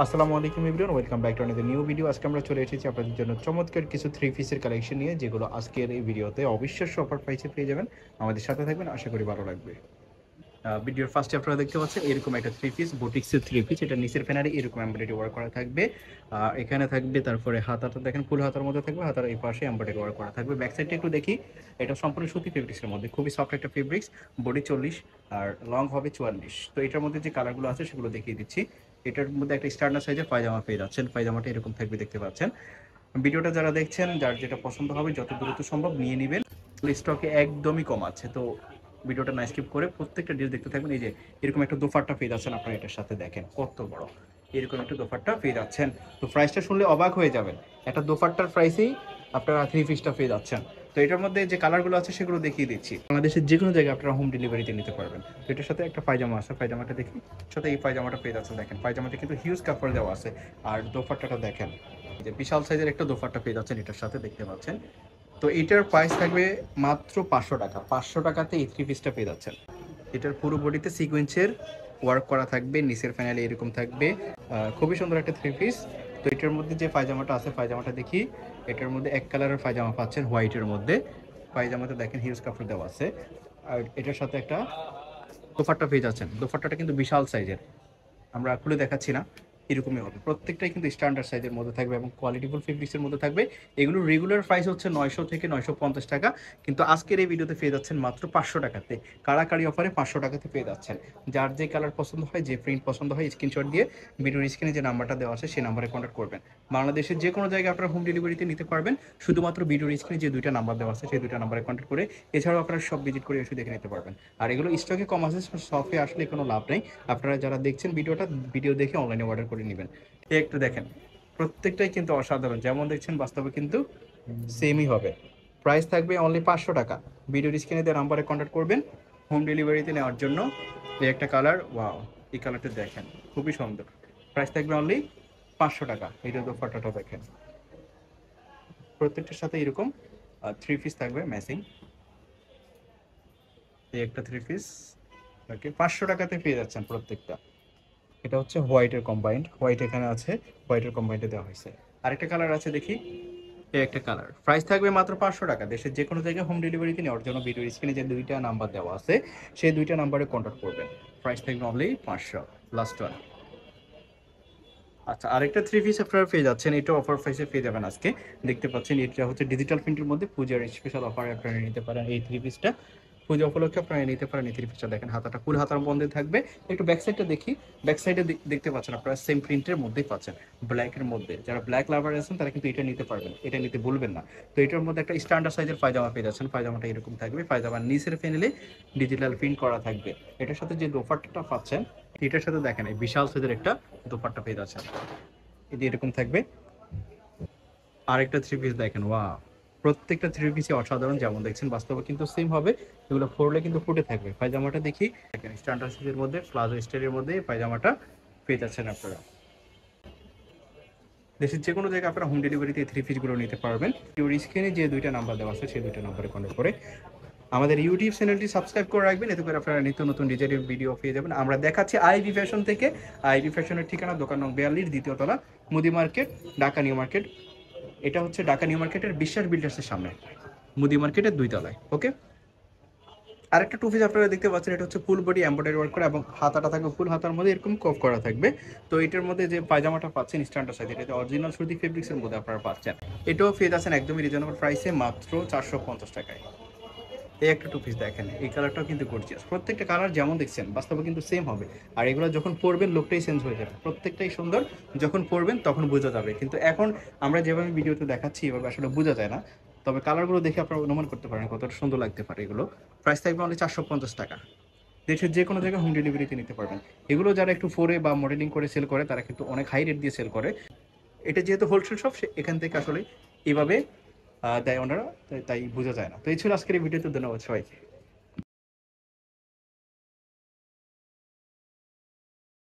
আসসালামু আলাইকুম everyone, welcome back to another new video. আজকে আমরা চলে এসেছি আপনাদের জন্য চমৎকার কিছু থ্রি পিসের কালেকশন নিয়ে, যেগুলো আজকের এই ভিডিওতে অবিশ্বাস্য অফার প্রাইসে পেয়ে যাবেন। আমাদের সাথে থাকবেন, আশা করি ভালো লাগবে। ভিডিওর ফার্স্টে আপনারা দেখতে পাচ্ছেন এরকম একটা থ্রি পিস, বুটিক্সের থ্রি পিস। এটা নিচের ফ্যানারে এরকম এমব্রয়ডারি ওয়ার্ক করা থাকবে। এখানে থাকবে, তারপরে হাতাটা দেখেন ফুল হাতার মধ্যে থাকবে, হাতার এই পাশে এমব্রয়ডারি ওয়ার্ক করা থাকবে। ব্যাক সাইডটা একটু দেখি। এটা সম্পূর্ণ সুতি ফেব্রিক্সের মধ্যে, খুবই সফট একটা ফেব্রিক্স। বডি 40 আর লং হবে 44। তো এটার মধ্যে যে কালারগুলো আছে সেগুলো দেখিয়ে দিচ্ছি। এটার মধ্যে একটা স্ট্যান্ডার্ড সাইজের পায়জামা পেয়ে যাচ্ছেন। পায়জামাটা এরকম থাকবে, দেখতে পাচ্ছেন। ভিডিওটা যারা দেখছেন, যার যেটা পছন্দ হবে যত দ্রুত সম্ভব নিয়ে নেবেন। স্টকে একদমই কম আছে, তো ভিডিওটা না স্কিপ করে প্রত্যেকটা ডিটেইলস দেখতে থাকবেন। এই যে এরকম একটা দোপাট্টা পেয়ে যাচ্ছেন আপনারা, এটার সাথে দেখেন কত বড় এরকম একটা দোপাট্টা পেয়ে যাচ্ছেন। তো প্রাইসটা শুনলে অবাক হয়ে যাবেন, একটা দোপাট্টার প্রাইসেই আপনারা থ্রি পিসটা পেয়ে যাচ্ছেন। তো এটার মধ্যে যে কালারগুলো আছে সেগুলো দেখিয়ে দিচ্ছি। বাংলাদেশের যে কোনো জায়গায় আপনারা হোম ডেলিভারিতে নিতে পারবেন। তো এটার সাথে একটা পায়জামা আছে, পায়জামাটা দেখি। সাথে এই পায়জামাটা পেয়ে যাচ্ছেন, দেখেন পায়জামাটা কিন্তু হিউজ কাপড় দেওয়া আছে। আর দোপাট্টাটা দেখেন, যে বিশাল সাইজের একটা দোপাট্টা পেয়ে যাচ্ছেন এটার সাথে, দেখতে পাচ্ছেন। তো এটার প্রাইস থাকবে মাত্র 500 টাকা। 500 টাকাতে এই থ্রি পিসটা পেয়ে যাচ্ছেন। এটার পুরো বডিতে সিকোয়েন্সের ওয়ার্ক করা থাকবে, নিচের ফ্যানালে এরকম থাকবে। খুবই সুন্দর একটা থ্রি পিস। তো এটার মধ্যে যে পায়জামাটা আছে, পায়জামাটা দেখি। এটার মধ্যে এক কালারের পায়জামা পাচ্ছেন, হোয়াইটের মধ্যে। পায়জামাতে দেখেন হিউজ কাপড় দেওয়া আছে। আর এটার সাথে একটা দোপাট্টা পেয়ে যাচ্ছেন। দোপাট্টাটা কিন্তু বিশাল সাইজের, আমরা খুলে দেখাচ্ছি না, এরকমই হবে। প্রত্যেকটাই কিন্তু স্ট্যান্ডার্ড সাইজের মধ্যে থাকবে এবং কোয়ালিটিফুল ফেব্রিক্সের মধ্যে থাকবে। এগুলো রেগুলার প্রাইস হচ্ছে 900 থেকে 950 টাকা, কিন্তু আজকের এই ভিডিওতে পেয়ে যাচ্ছেন মাত্র 500 টাকাতে। কাড়াকাড়ি অফারে 500 টাকাতে পেয়ে যাচ্ছেন। যার যে কালার পছন্দ হয়, যে প্রিন্ট পছন্দ হয়, স্ক্রিনশট দিয়ে ভিডিওর স্ক্রিনে যে নাম্বারটা দেওয়া আছে সেই নাম্বারে কন্ট্যাক্ট করবেন। বাংলাদেশের যে কোনো জায়গায় আপনারা হোম ডেলিভারিতে নিতে পারবেন। শুধুমাত্র ভিডিওর স্ক্রিনে যে দুইটা নাম্বার দেওয়া আছে সেই দুইটা নাম্বারে কন্ট্যাক্ট করে, এছাড়াও আপনারা সব ভিজিট করে এসে দেখে নিতে পারবেন। আর এগুলো স্টকে কম আছে, শপে আসলে কোনো লাভ নেই। আপনারা যারা দেখছেন ভিডিওটা, ভিডিও দেখে অনলাইনে অর্ডার করে নেবেন। একটু দেখেন, প্রত্যেকটাই কিন্তু অসাধারণ, যেমন দেখছেন বাস্তবে কিন্তু সেমই হবে। প্রাইস থাকবে অনলি 500 টাকা। ভিডিওর স্ক্রিনে দেওয়া নাম্বারে কন্ট্যাক্ট করবেন হোম ডেলিভারিতে নেওয়ার জন্য। এই একটা কালার, ওয়াও, এই কালারটা দেখেন খুবই সুন্দর। প্রাইস থাকবে অনলি 500 টাকা। এইটা দোপাট্টাটা দেখেন, প্রত্যেকটার সাথে এরকম থ্রি পিস থাকবে ম্যাচিং। এই একটা থ্রি পিস ওকে 500 টাকাতে পেয়ে যাচ্ছেন প্রত্যেকটা। এটা হচ্ছে হোয়াইটের কম্বাইন্ড, হোয়াইট এখানে আছে, হোয়াইটের কম্বাইন্ডে দেওয়া হয়েছে। আরেকটা কালার আছে দেখি। এই একটা কালার, প্রাইস থাকবে মাত্র 500 টাকা। দেশের যে কোনো জায়গায় হোম ডেলিভারিতে নেওয়ার জন্য ভিডিওর স্ক্রিনে যে দুইটা নাম্বার দেওয়া আছে সেই দুইটা নাম্বারে কন্ট্যাক্ট করবেন। প্রাইস থাকবে অনলি 500, লাস্ট ওয়ান। আচ্ছা, আরেকটা থ্রি পিস আপনারা পেয়ে যাচ্ছেন, এটা অফার প্রাইসে পেয়ে যাবেন আজকে। দেখতে পাচ্ছেন এটা হচ্ছে ডিজিটাল প্রিন্টের মধ্যে, পূজার স্পেশাল অফারে আপনারা নিতে পারেন এই থ্রি পিসটা। পূজা উপলক্ষে আপনারা নিতে পারেন এই থ্রি পিসটা। দেখেন হাতাটা ফুল হাতার মধ্যে থাকবে। একটু ব্যাক সাইডটা দেখি। ব্যাক সাইডে দেখতে পাচ্ছেন আপনারা সেম প্রিন্টের মধ্যেই পাচ্ছেন, ব্ল্যাকের মধ্যে। যারা ব্ল্যাক লাভার আছেন তারা কিন্তু এটা নিতে পারবেন, এটা নিতে ভুলবেন না। তো এটার মধ্যে একটা স্ট্যান্ডার্ড সাইজের পায়জামা পেয়ে যাচ্ছেন। পায়জামাটা এরকম থাকবে, পায়জামার নিচের ফ্যানেলে ডিজিটাল প্রিন্ট করা থাকবে। এটার সাথে যে দোপাট্টাটা পাচ্ছেন, এটার সাথে দেখেন এই বিশাল সাইজের একটা দোপাট্টা পেয়ে যাচ্ছেন, এই যে এরকম থাকবে। আরেকটা থ্রি পিস দেখেন, ওয়াও, প্রত্যেকটা থ্রি পিসই অসাধারণ, যেমন দেখছেন বাস্তবে কিন্তু সেম হবে। এগুলো পরলে কিন্তু ফুটে থাকবে। পায়জামাটা দেখি, দেখেন স্ট্যান্ডার্ড সাইজের মধ্যে, প্লাজো স্টাইলের মধ্যে পায়জামাটা পেয়ে যাচ্ছেন আপনারা। দেশের যে কোনো জায়গায় আপনারা হোম ডেলিভারিতে থ্রি পিসগুলো নিতে পারবেন। ইউর স্ক্রিনে যে দুইটা নাম্বার দেওয়া আছে সেই দুইটা নাম্বারে কন্ট্যাক্ট করে আমাদের ইউটিউব চ্যানেলটি সাবস্ক্রাইব করে রাখবেন। এতে করে আপনারা নিত্য নতুন ডিজাইনের ভিডিও পেয়ে যাবেন। আমরা দেখাচ্ছি আইবি ফ্যাশন থেকে। আইবি ফ্যাশনের ঠিকানা দোকান নং 42, দ্বিতীয় তলা, মুদি মার্কেট, ঢাকা নিউ মার্কেট। এটা হচ্ছে ঢাকা নিউ মার্কেটের বিশ্বাস বিল্ডার্সের সামনে, মুদি মার্কেটের 2 তলায়। ওকে। আরেকটা টু পিস আপনারা দেখতে পাচ্ছেন, এটা হচ্ছে ফুল বডি এমব্রয়ডারি ওয়ার্ক করা এবং হাতাটা থাকবে ফুল হাতার মধ্যে এরকম কফ করা থাকবে। তো এটার মধ্যে যে পায়জামাটা পাচ্ছেন স্ট্যান্ডার্ড সাইজ, এটা অরিজিনাল সুতি ফেব্রিক্সের মধ্যে আপনারা পাচ্ছেন। এটাও পেয়ে যাচ্ছেন একদমই রিজনেবল প্রাইসে, মাত্র 450 টাকায়। এই একটা টু পিস দেখেন, এই কালারটাও কিন্তু গর্জিয়াস। প্রত্যেকটা কালার যেমন দেখছেন বাস্তবে কিন্তু সেম হবে। আর এগুলো যখন পরবেন লোকটাই চেঞ্জ হয়ে যাবে। প্রত্যেকটাই সুন্দর, যখন পরবেন তখন বোঝা যাবে। কিন্তু এখন আমরা যেভাবে ভিডিওতে দেখাচ্ছি এভাবে আসলে বোঝা যায় না। তবে কালারগুলো দেখে আপনারা অনুমান করতে পারেন কতটা সুন্দর লাগতে পারে এগুলো। প্রাইস থাকবে অনলি 450 টাকা। দেশের যে কোনো জায়গায় হোম ডেলিভারিতে নিতে পারবেন। এগুলো যারা একটু ফোরে বা মডেলিং করে সেল করে তারা কিন্তু অনেক হাই রেট দিয়ে সেল করে। এটা যেহেতু হোলসেল শপ, এখান থেকে আসলে এইভাবে দেয় ওনারা, তাই বোঝা যায় না। তো এই ছিল আজকের এই ভিডিওতে। ধন্যবাদ সবাইকে।